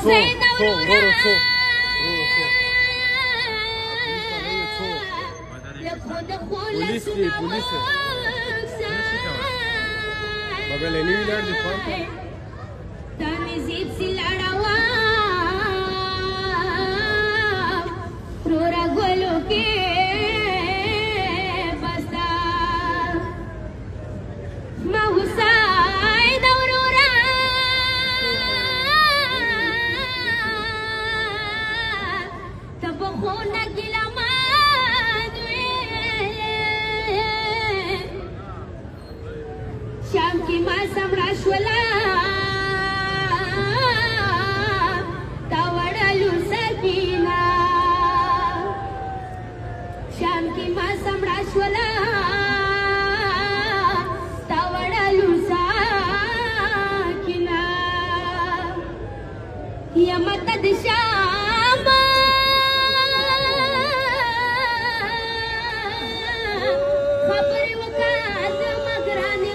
حسین اورورا پولیس دی پولیس بابا لنی ویلار دی فون تانی زیب سی لڑاوا رورا گولو کے بستا ما حسین اورورا تب خونا گلا شام کی موسم راشولا تاوڑلو سکینا شام کی موسم راشولا تاوڑلو سکینا یمتد شام خبری وکات مگرانی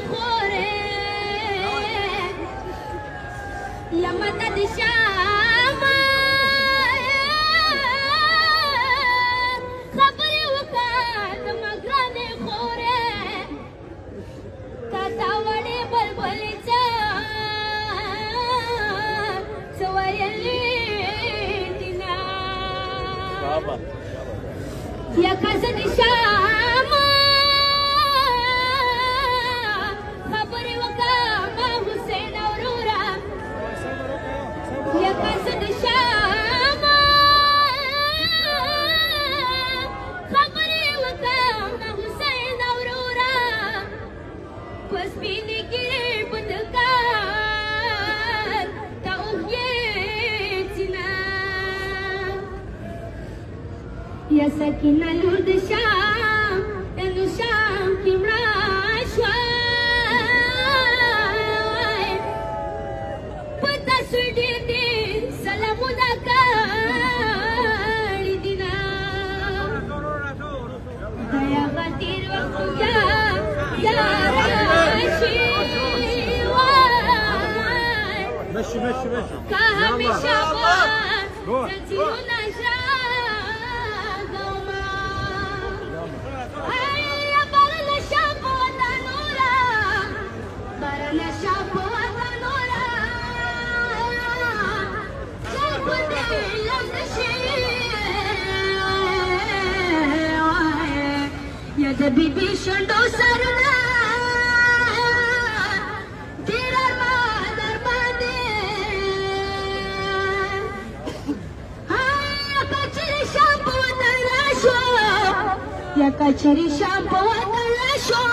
یمتد شام خبری وکات مگرانی خوره تا وڑی بلبلی چا سویلی دینا یا کسد شام خبری وکات حسین اورورا یا کسد شام خبری وکات حسین اورورا پس بینی کی بدکار تا اوگیتنا یا سکینہ لود شام تنو شام کی مراشوائے پتا سوڑی دی سلامو دا کاری دینا دیا غدیر وقت یا راشی وائے مشي مشي مشي که همیشه با زنجیرونا شاگوما یا برن شام با وطنورا برن شام با وطنورا شرف دیلم نشی یا دبی بی شندو سرنا دیرار مادر بانده یا کچری شام په وطن راشو